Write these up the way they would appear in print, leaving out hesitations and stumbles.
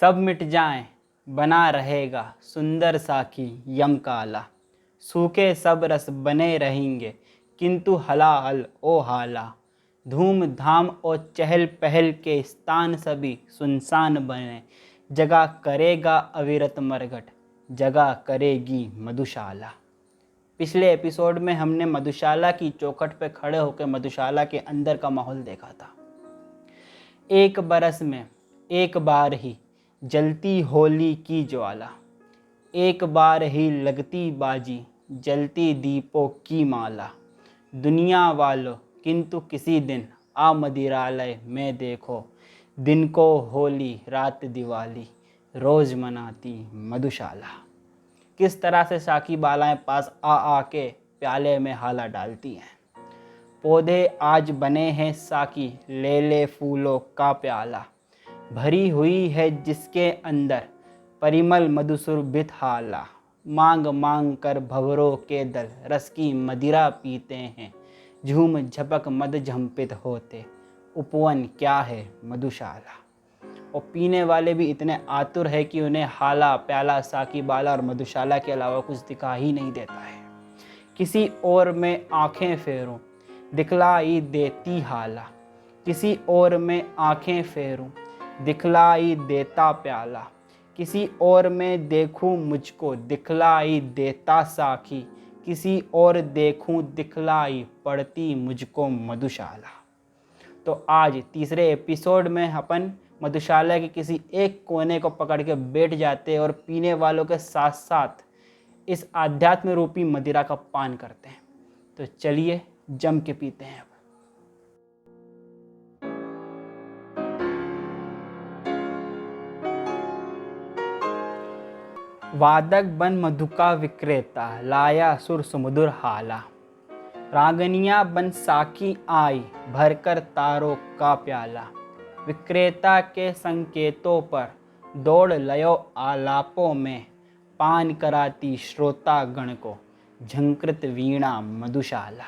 सब मिट जाएं, बना रहेगा सुंदर साखी यम काला। सूखे सब रस बने रहेंगे, किंतु हलाहल ओ हाला। धूम धाम और चहल पहल के स्थान सभी सुनसान बने। जगह करेगा अविरत मरघट, जगह करेगी मधुशाला। पिछले एपिसोड में हमने मधुशाला की चौखट पर खड़े होकर मधुशाला के अंदर का माहौल देखा था। एक बरस में एक बार ही जलती होली की ज्वाला, एक बार ही लगती बाजी, जलती दीपों की माला। दुनिया वालों किंतु किसी दिन आ मदिरालय में देखो, दिन को होली रात दिवाली, रोज़ मनाती मधुशाला। किस तरह से साकी बालाएं पास आ के प्याले में हाला डालती हैं। पौधे आज बने हैं साकी, ले ले फूलों का प्याला। भरी हुई है जिसके अंदर परिमल मधुसुरभित हाला। मांग मांग कर भंवरों के दल रस की मदिरा पीते हैं। झूम झपक मद झंपित होते, उपवन क्या है मधुशाला। और पीने वाले भी इतने आतुर है कि उन्हें हाला, प्याला, साकी बाला और मधुशाला के अलावा कुछ दिखा ही नहीं देता है। किसी और में आंखें फेरूं, दिखलाई देती हाला। किसी और में आंखें फेरूं, दिखलाई देता प्याला। किसी और में देखूं मुझको, दिखलाई देता साखी। किसी और देखूं, दिखलाई पड़ती मुझको मधुशाला। तो आज तीसरे एपिसोड में अपन मधुशाला के किसी एक कोने को पकड़ के बैठ जाते हैं और पीने वालों के साथ साथ इस आध्यात्म रूपी मदिरा का पान करते हैं। तो चलिए जम के पीते हैं। वादक बन मधु का विक्रेता, लाया सुर सुमधुर हाला। रागनिया बन साकी आई, भरकर तारों का प्याला। विक्रेता के संकेतों पर दौड़ लयो आलापों में, पान कराती श्रोता गण को झंकृत वीणा मधुशाला।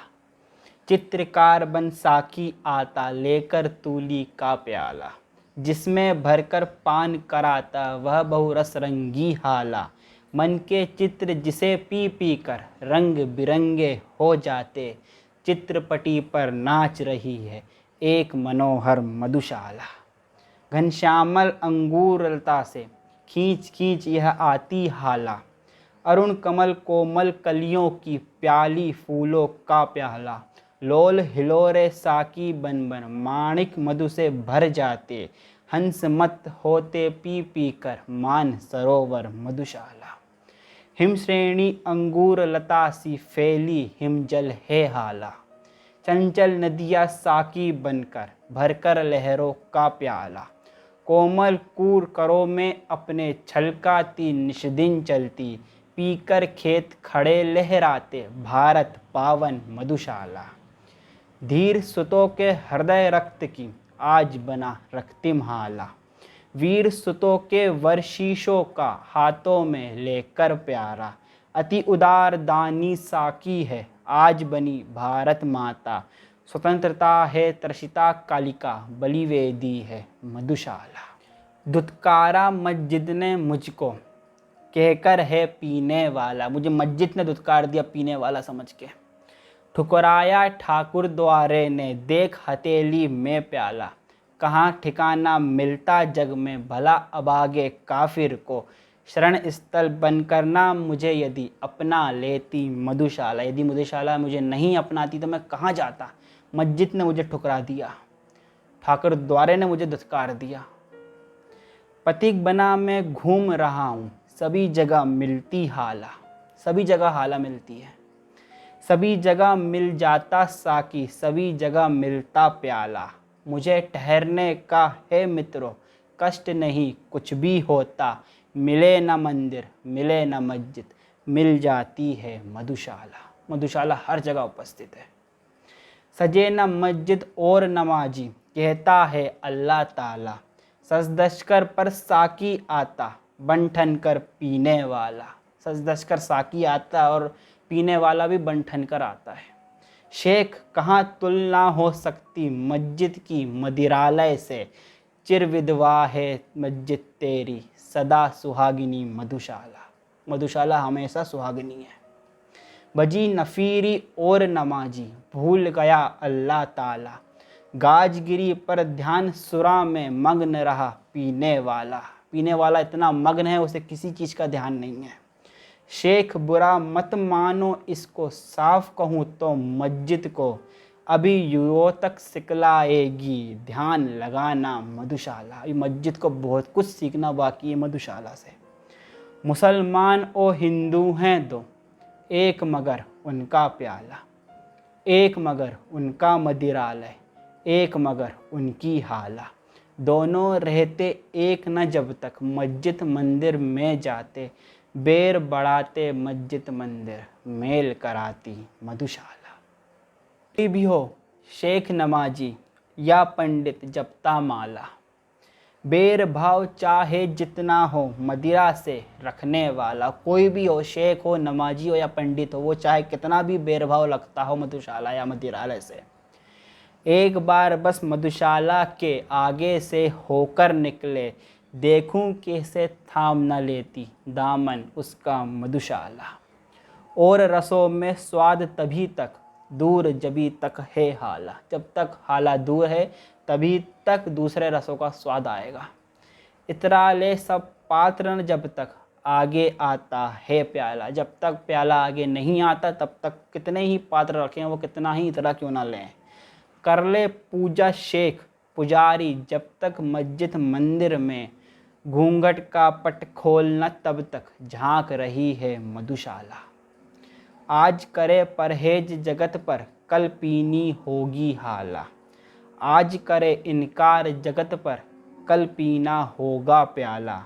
चित्रकार बन साकी आता, लेकर तूली का प्याला। जिसमें भरकर पान कराता वह बहुरस रंगी हाला। मन के चित्र जिसे पी पी कर रंग बिरंगे हो जाते, चित्रपटी पर नाच रही है एक मनोहर मधुशाला। घनश्यामल अंगूर लता से खींच खींच यह आती हाला। अरुण कमल कोमल कलियों की प्याली फूलों का प्याला। लोल हिलोरे साकी बन बन माणिक मधु से भर जाते, हंस मत होते पी पी कर मान सरोवर मधुशाला। हिम श्रेणी अंगूर लता सी फैली हिमजल है हाला। चंचल नदियाँ साकी बनकर भरकर लहरों का प्याला। कोमल कूर करो में अपने छलकाती निष्दिन चलती, पीकर खेत खड़े लहराते भारत पावन मधुशाला। धीर सुतों के हृदय रक्त की आज बना रक्तिम हाला। वीर सुतों के वर्षीशों का हाथों में लेकर प्यारा। अति उदार दानी साकी है आज बनी भारत माता। स्वतंत्रता है त्रसिता कालिका, बलिवेदी है मधुशाला। दुत्कारा मस्जिद ने मुझको, कहकर है पीने वाला। मुझे मस्जिद ने दुत्कार दिया पीने वाला समझ के। ठुकराया ठाकुर द्वारे ने, देख हथेली में प्याला। कहाँ ठिकाना मिलता जग में, भला अभागे काफिर को। शरण स्थल बनकर ना मुझे यदि अपना लेती मधुशाला। यदि मधुशाला मुझे नहीं अपनाती तो मैं कहाँ जाता। मस्जिद ने मुझे ठुकरा दिया, ठाकुर द्वारे ने मुझे दुत्कार दिया। पथिक बना मैं घूम रहा हूँ, सभी जगह मिलती हाला। सभी जगह हाला मिलती है, सभी जगह मिल जाता साकी, सभी जगह मिलता प्याला। मुझे ठहरने का है मित्रों, कष्ट नहीं कुछ भी होता। मिले न मंदिर मिले न मस्जिद, मिल जाती है मधुशाला। मधुशाला हर जगह उपस्थित है। सजे न मस्जिद और नमाजी, कहता है अल्लाह ताला। सज धज कर पर साकी आता, बन ठन कर पीने वाला। सज धज कर साकी आता और पीने वाला भी बन ठन कर आता है। शेख कहाँ तुलना हो सकती मस्जिद की मदिरालय से। चिर विधवा है मस्जिद तेरी, सदा सुहागिनी मधुशाला। मधुशाला हमेशा सुहागिनी है। बजी नफीरी और नमाजी, भूल गया अल्लाह ताला। गाजगिरी पर ध्यान सुरा में मग्न रहा पीने वाला। पीने वाला इतना मग्न है उसे किसी चीज़ का ध्यान नहीं है। शेख बुरा मत मानो इसको, साफ कहूँ तो मस्जिद को अभी युवतक सिखलाएगी, ध्यान लगाना मधुशाला। अभी मस्जिद को बहुत कुछ सीखना बाकी है मधुशाला से। मुसलमान और हिंदू हैं दो, एक मगर उनका प्याला। एक मगर उनका मदिरालय, एक मगर उनकी हाला। दोनों रहते एक न जब तक मस्जिद मंदिर में जाते, बेर बढ़ाते मस्जिद मंदिर, मेल कराती मधुशाला। कोई भी हो शेख नमाजी या पंडित जपता माला, बेर भाव चाहे जितना हो मदिरा से रखने वाला। कोई भी हो, शेख हो, नमाजी हो या पंडित हो, वो चाहे कितना भी बेरभाव लगता हो मधुशाला या मदिरालय से, एक बार बस मधुशाला के आगे से होकर निकले, देखूं कैसे थाम न लेती दामन उसका मधुशाला। और रसों में स्वाद तभी तक दूर जभी तक है हाला। जब तक हाला दूर है तभी तक दूसरे रसों का स्वाद आएगा। इतराले सब पात्र न जब तक आगे आता है प्याला। जब तक प्याला आगे नहीं आता तब तक कितने ही पात्र रखें, वो कितना ही इतरा क्यों ना लें। कर ले पूजा शेख पुजारी जब तक मस्जिद मंदिर में, घूंघट का पट खोलना तब तक झांक रही है मधुशाला। आज करे परहेज जगत पर, कल पीनी होगी हाला। आज करे इनकार जगत पर, कल पीना होगा प्याला।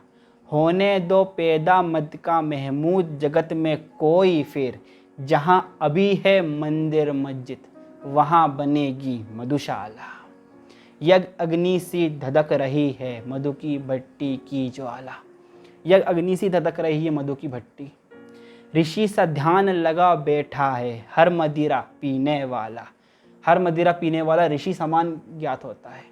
होने दो पैदा मद का महमूद जगत में कोई, फिर जहाँ अभी है मंदिर मस्जिद वहाँ बनेगी मधुशाला। यज्ञ अग्नि सी धधक रही है मधु की भट्टी की ज्वाला। यज्ञ अग्नि सी धधक रही है मधु की भट्टी। ऋषि सा ध्यान लगा बैठा है हर मदिरा पीने वाला। हर मदिरा पीने वाला ऋषि समान ज्ञात होता है।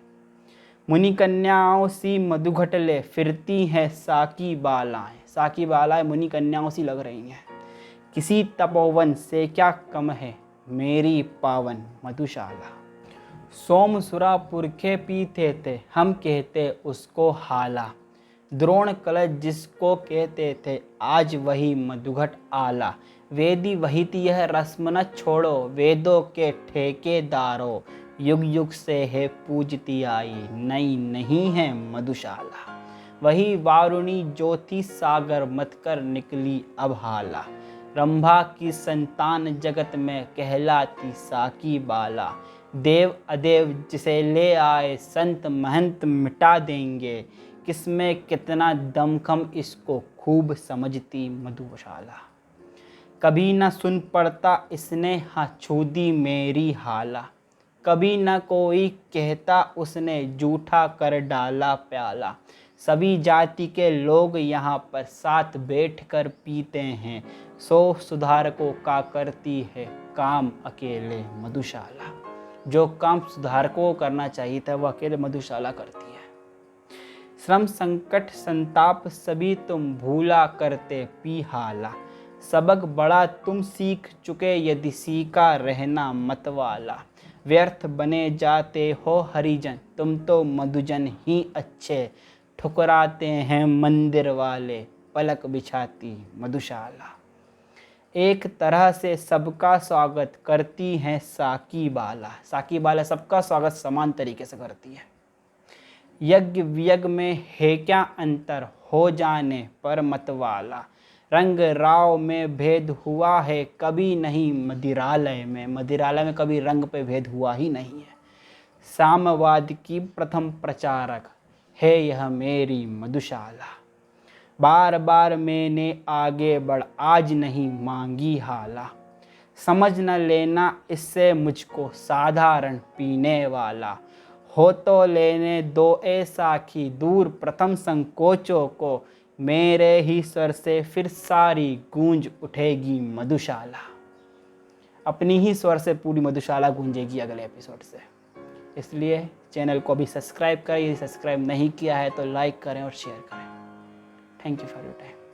मुनि कन्याओं सी मधुघटले फिरती हैं साकी बालाएं। साकी बालाएं मुनि कन्याओं सी लग रही हैं। किसी तपोवन से क्या कम है मेरी पावन मधुशाला। सोमसुरा पुरखे पीते थे हम कहते उसको हाला। द्रोण कलश जिसको कहते थे आज वही मधुघट आला। वेदी वही थी यह रस्म न छोड़ो, वेदों के ठेकेदारों। युग युग से है पूजती आई, नई नहीं है मधुशाला। वही वारुणी ज्योति सागर मत कर निकली अब हाला। रंभा की संतान जगत में कहलाती साकी बाला। देव अदेव जिसे ले आए संत महंत मिटा देंगे, किसमें कितना दमखम इसको खूब समझती मधुशाला। कभी न सुन पड़ता इसने हाँ छू दी मेरी हाला। कभी न कोई कहता उसने जूठा कर डाला प्याला। सभी जाति के लोग यहाँ पर साथ बैठकर पीते हैं। सो सुधारकों का करती है काम अकेले मधुशाला। जो काम सुधारकों को करना चाहिए था वह अकेले मधुशाला करती है। श्रम संकट संताप सभी तुम भूला करते पी हाला। सबक बड़ा तुम सीख चुके यदि सीखा रहना मतवाला। व्यर्थ बने जाते हो हरिजन तुम तो मधुजन ही अच्छे। ठुकराते हैं मंदिर वाले पलक बिछाती मधुशाला। एक तरह से सबका स्वागत करती हैं साकी बाला। साकी बाला सबका स्वागत समान तरीके से करती है। यज्ञ वियज्ञ में है क्या अंतर हो जाने पर मतवाला। रंग राव में भेद हुआ है कभी नहीं मदिरालय में। मदिरालय में कभी रंग पे भेद हुआ ही नहीं है। साम्यवाद की प्रथम प्रचारक है यह मेरी मधुशाला। बार बार मैंने आगे बढ़ आज नहीं मांगी हाला। समझ न लेना इससे मुझको साधारण पीने वाला। हो तो लेने दो ए साखी दूर प्रथम संकोचों को। मेरे ही स्वर से फिर सारी गूंज उठेगी मधुशाला। अपनी ही स्वर से पूरी मधुशाला गूंजेगी अगले एपिसोड से। इसलिए चैनल को अभी सब्सक्राइब करें, यदि सब्सक्राइब नहीं किया है तो लाइक करें और शेयर करें। Thank you for your time.